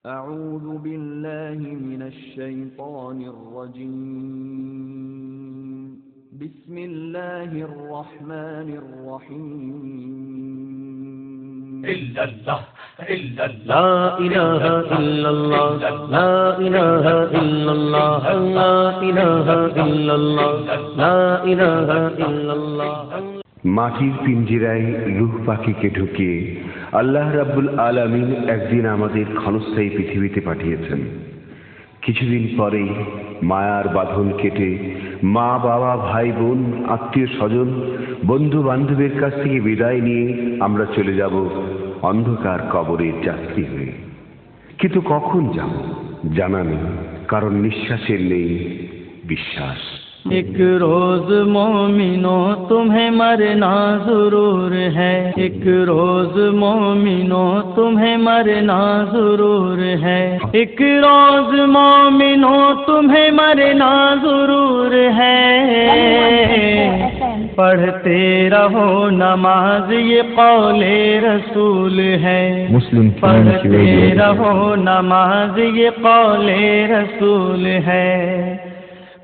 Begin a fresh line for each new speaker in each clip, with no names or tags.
أعوذ بالله من الشيطان الرجيم بسم الله الرحمن الرحيم
إلا الله إلا الله
لا إله إلا الله لا إله إلا الله لا إله إلا الله لا إله إلا الله
মাটির পিঞ্জিরায় রূহ পাখিকে ঢুকিয়ে আল্লাহ রাব্বুল আলামিন একদিন আমাদের ক্ষণস্থায়ী পৃথিবীতে পাঠিয়েছেন। কিছুদিন পরেই মায়ার বাঁধন কেটে মা বাবা ভাই বোন আত্মীয় স্বজন বন্ধু বান্ধবের কাছ থেকে বিদায় নিয়ে আমরা চলে যাব অন্ধকার কবরের যাত্রী হয়ে। কিন্তু কখন যাব জানা নেই, কারণ নিঃশ্বাসের নেই বিশ্বাস।
ایک روز مومنوں تمہیں مرنا ضرور ہے، ایک روز مومنوں تمہیں مرنا ضرور ہے، ایک روز مومنوں تمہیں مرنا ضرور ہے۔ پڑھتے رہو نماز یہ قول رسول ہے، پڑھتے رہو نماز یہ قول رسول ہے۔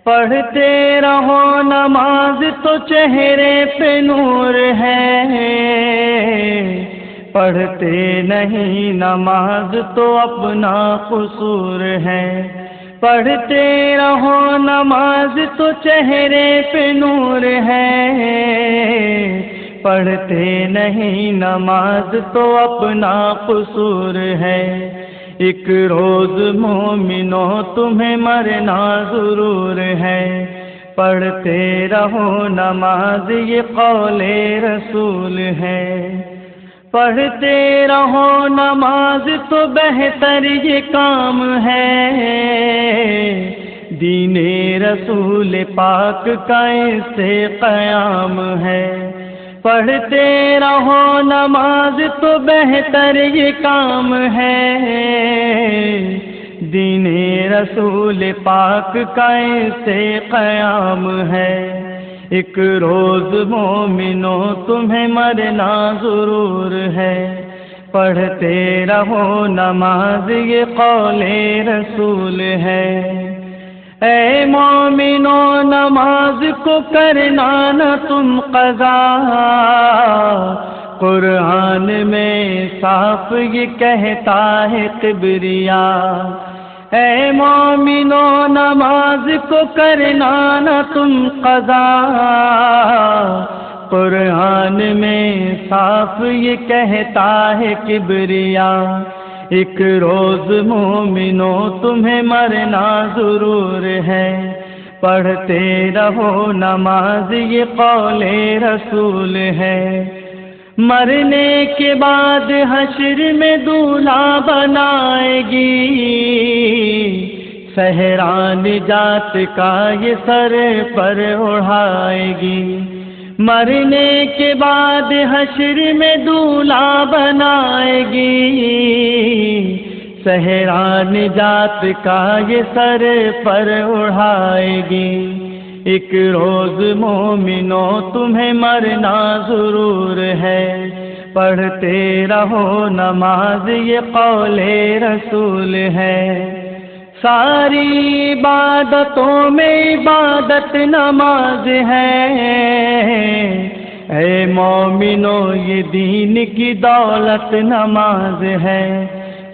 پڑھتے رہو نماز تو چہرے پہ نور ہے، پڑھتے نہیں نماز تو اپنا قصور ہے۔ پڑھتے رہو نماز تو چہرے پہ نور ہے، پڑھتے نہیں نماز تو اپنا قصور ہے۔ ایک روز مومنوں تمہیں مرنا ضرور ہے، پڑھتے رہو نماز یہ قول رسول ہے۔ پڑھتے رہو نماز تو بہتر یہ کام ہے، دین رسول پاک کا اس سے قیام ہے۔ پڑھتے رہو نماز تو بہتر یہ کام ہے، دین رسول پاک کا اس سے قیام ہے۔ ایک روز مومنوں تمہیں مرنا ضرور ہے، پڑھتے رہو نماز یہ قول رسول ہے۔ اے مومنوں نماز کو کرنا نہ تم قضا، قرآن میں صاف یہ کہتا ہے کبریا۔ اے مومنوں نماز کو کرنا نہ تم قضا، قرآن میں صاف یہ کہتا ہے کبریا۔ ایک روز مومنوں تمہیں مرنا ضرور ہے، پڑھتے رہو نماز یہ قول رسول ہے۔ مرنے کے بعد حشر میں دولہا بنائے گی، صحرا نجات کا یہ سر پر اڑھائے گی۔ مرنے کے بعد حشر میں دولہا بنائے گی، صحرا نجات کا یہ سر پر اڑھائے گی۔ ایک روز مومنوں تمہیں مرنا ضرور ہے، پڑھتے رہو نماز یہ قول رسول ہے۔ ساری عبادتوں میں عبادت نماز ہے، اے مومنو یہ دین کی دولت نماز ہے۔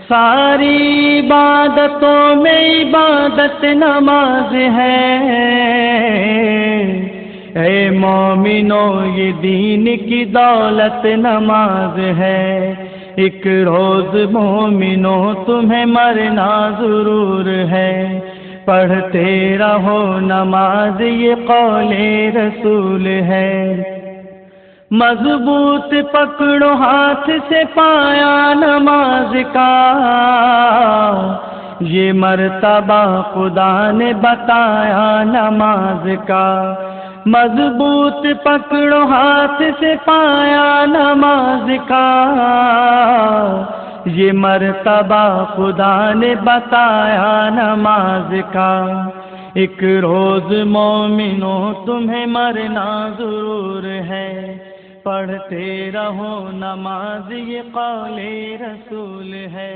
ساری عبادتوں میں عبادت نماز ہے، اے مومنو یہ دین کی دولت نماز ہے۔ ایک روز مومنوں تمہیں مرنا ضرور ہے، پڑھتے رہو نماز یہ قول رسول ہے۔ مضبوط پکڑو ہاتھ سے پایا نماز کا، یہ مرتبہ خدا نے بتایا نماز کا۔ مضبوط پکڑو ہاتھ سے پایا نماز کا، یہ مرتبہ خدا نے بتایا نماز کا۔ ایک روز مومنوں تمہیں مرنا ضرور ہے، پڑھتے رہو نماز یہ قول رسول ہے۔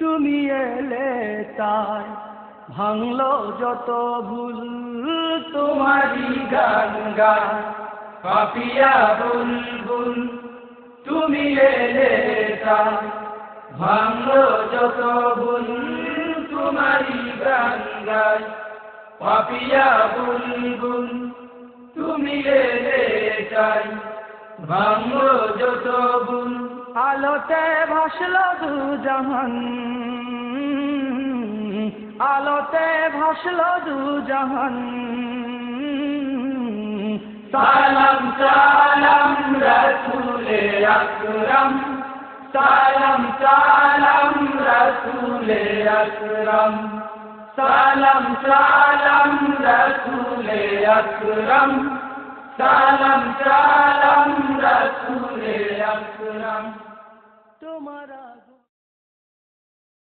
তুমি এলে তাই ভাঙলো যত ভুল। তোমারি গান গায় পাপিয়া বুলবুল, তুমি এলে তাই ভাঙলো যত ভুল। তোমারি গান গায় পাপিয়া বুলবুল, তুমি এলে তাই ভাঙলো যত ভুল। আলোতে ভাসলো দু জাহান, আলোতে ভাসলো দু জাহান। সালাম সালাম রসুলে আকরম, সালাম সালাম রসুলে আকরম, সালাম সালাম রসুলে আকরম, সালাম সালাম রসুলে আকরম। তোমারা